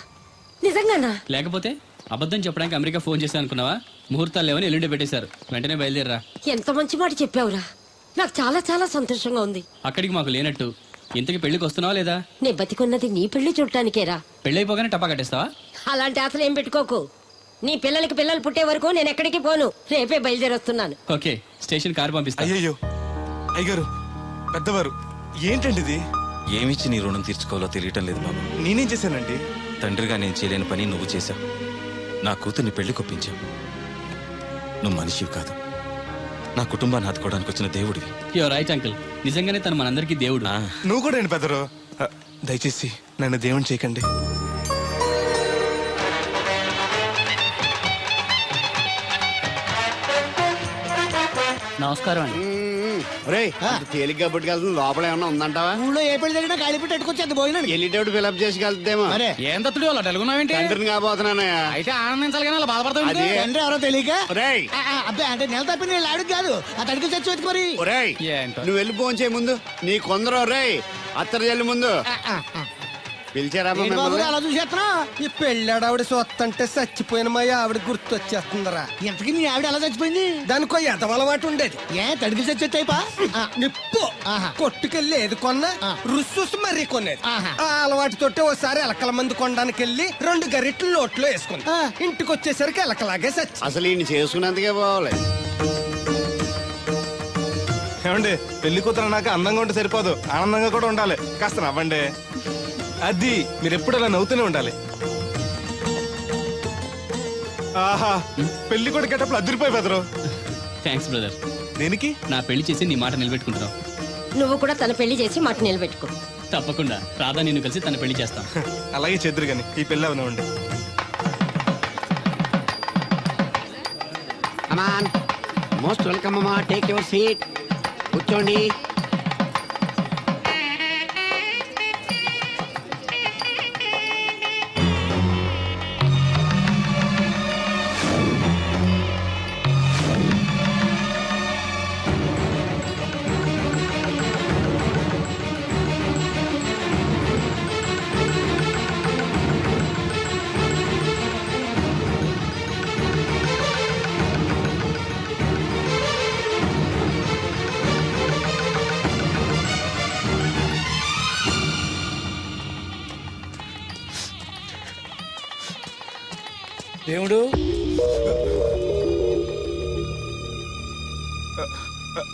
నిజంగానా? లేకపోతే అబద్ధం చెప్పడానికి అమెరికా ఫోన్ చేశాను అనుకున్నావా? ముహూర్తాలు లేవని ఎల్లుండి పెట్టేశారు. వెంటనే బయలుదేరరా. ఎంత మంచి మాట చెప్పావురా. నాకు చాలా చాలా సంతోషంగా ఉంది. అక్కడికి మాకు లేనట్టు ఇంతకి పెళ్లికి వస్తున్నావా లేదా? నే బతికున్నది నీ పెళ్లి చూడటానికేరా. పెళ్ళైపోగానే టపా కట్టేస్తావా? అలాంటి ఆశలు ఏం పెట్టుకోకు. నీ పిల్లలకి పిల్లలు పుట్టే వరకు నేను ఎక్కడికి పోను. రేపే బయలుదేరొస్తున్నాను. ఓకే, స్టేషన్ కారు పంపిస్తా. అయ్యయ్యో అయ్యగారు, పెద్దవారు, ఏంటండి ఇది? ఏమిచ్చి నీ రుణం తీర్చుకోవాలో తెలియటం లేదు బాబు. నేనేం చేశానండి? తండ్రిగా నేను చేయలేని పని నువ్వు చేశావు. నా కూతుర్ని పెళ్లి కొప్పించావు. నువ్వు మనిషివి కాదు, నా కుటుంబాన్ని ఆదుకోవడానికి వచ్చిన దేవుడివి. Your right uncle. నిజంగానే తను మనందరికీ దేవుడు. నువ్వు కూడా ఏంటి పెద్దరు? దయచేసి నన్ను దేవుని చేయకండి. నమస్కారం అండి. తేలిగ్గా పుట్టుకెళ్తుంది లోపల ఏమన్నా ఉందంటావా? ఊళ్ళో ఏ పెళ్లి జరిగినా గాలి పెట్టి ఎట్టుకొచ్చేది భోజనం. వెళ్ళేటప్పుడు ఫిలప్ చేసి వెళ్తేమో. ఏం తత్తుడు అలా తెలుగున్నావేంటి? తండ్రిని కాబోతున్నానయ్యా. అయితే ఆనందించాలి కానీ అలా బాధపడతావు. అదే. తండ్రి ఎవరో తెలియక ఒరేయ్ అబ్బాయి అంటే నెల తప్పి నేను ఆడికి కాదు ఆ తడికి చచ్చి వెతుకు మరి. ఒరేయ్ ఏంటో. నువ్వు వెళ్ళి ఫోన్ చేయ ముందు నీ కొందరు రేయ్ అత్తరు చెల్లి ముందు పిలిచారా ఏంటి బాబు అలా చూసేస్తున్నా? ఈ పెళ్ళాడావిడ సొత్తంటే చచ్చిపోయిన మా ఆవిడ గుర్తొచ్చేస్తుందరా. ఇంతకీ నీ ఆవిడ ఎలా చచ్చిపోయింది? దానికో ఎదవలవాటు ఉండేది. ఏ తడికి చచ్చి టైపా? నిప్పు కొట్టుకెళ్ళి ఏది కొన్నా రుస్సుస్ మరీ కొనేది. ఆ అలవాటుతోటే ఓసారి ఎలకల మంది కొనడానికి వెళ్ళి 2 గరిట్లు నోట్లో వేసుకుంది. ఇంటికి వచ్చేసరికి ఎలకలాగే చచ్చి. అసలు ఈయన చేసుకున్నందుకే పోవాలి. ఏమండి పెళ్లి కూతురు నాకు అందంగా ఉంటే సరిపోదు, ఆనందంగా కూడా ఉండాలి. కాస్త నవ్వండి. అది మీరు ఎప్పుడు అలా నవ్వుతూనే ఉండాలి. ఆహా పెళ్లి కూడా గెటప్పుడు అదిరిపోయి బెదరు. Thanks brother. దేనికి? నా పెళ్లి చేసి నీ మాట నిలబెట్టుకుంటున్నావు. నువ్వు కూడా తన పెళ్లి చేసి మాట నిలబెట్టుకో. తప్పకుండా రాధా నిన్ను కలిసి తన పెళ్లి చేస్తాం. అలాగే చెద్దరు గాని ఈ పెళ్లి అవనివ్వండి. అమాన్ మోస్ట్ వెల్కమ్ అమ్మా, టేక్ యువర్ సీట్, కూర్చోండి. దేవుడు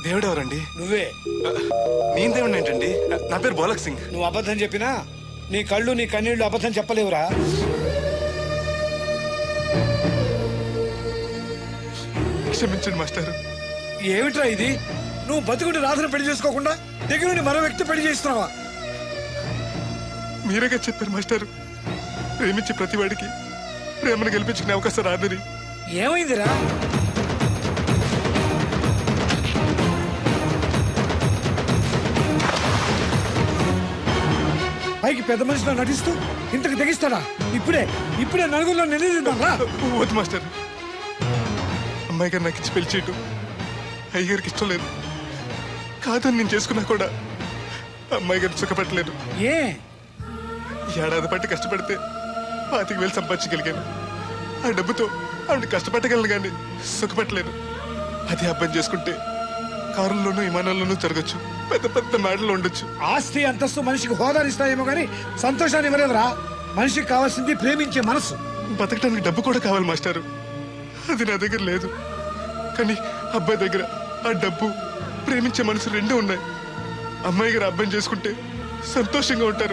దేవుడు ఎవరండి? నువ్వే. నేను దేవుడు ఏంటండి? నా పేరు బోలక్ సింగ్. నువ్వు అబద్ధం చెప్పినా నీ కళ్ళు నీ కన్నీళ్లు అబద్ధం చెప్పలేవురా. క్షమించండి మాస్టర్. ఏమిట్రా ఇది? నువ్వు బతుకుంటే రాధను పెళ్లి చేసుకోకుండా దగ్గర నుండి మరో వ్యక్తి పెళ్లి చేస్తున్నావా? మీరేగా చెప్పారు మాస్టర్, ప్రేమించే ప్రతివాడికి ప్రేమను గెలిపించుకునే అవకాశం రాదని. ఏమైందిరా? పైకి పెద్ద మనిషిలో నటిస్తూ ఇంతకు తెగిస్తాడా? ఇప్పుడే నలుగురిలో నిలదీద్దాం రా. వద్దు మాస్టర్, అమ్మాయి గారు నాకు ఇచ్చి పెళ్లి చేయటం అయ్యగారికి ఇష్టం లేదు. కాదని నేను చేసుకున్నా కూడా అమ్మాయి గారిని సుఖపెట్టలేదు. ఏ ఏడాది పట్టి కష్టపడితే 25,000 సంపాదించగలిగాను. ఆ డబ్బుతో ఆవిడ కష్టపట్టగలను కానీ సుఖపెట్టలేను. అదే అబ్బాయి చేసుకుంటే కారుల్లోనూ విమానాల్లోనూ తిరగచ్చు, పెద్ద పెద్ద మేడల్లో ఉండొచ్చు. ఆస్తి అంతస్తు మనిషికి హోదానిస్తాయేమో గానీ సంతోషాన్ని ఇవ్వలేదురా. మనిషికి కావాల్సింది ప్రేమించే మనసు. బతకడానికి డబ్బు కూడా కావాలి మాస్టారు, అది నా దగ్గర లేదు. కానీ అబ్బాయి దగ్గర ఆ డబ్బు, ప్రేమించే మనసు రెండూ ఉన్నాయి. అమ్మాయి గారు అబ్బాయిని చేసుకుంటే సంతోషంగా ఉంటారు,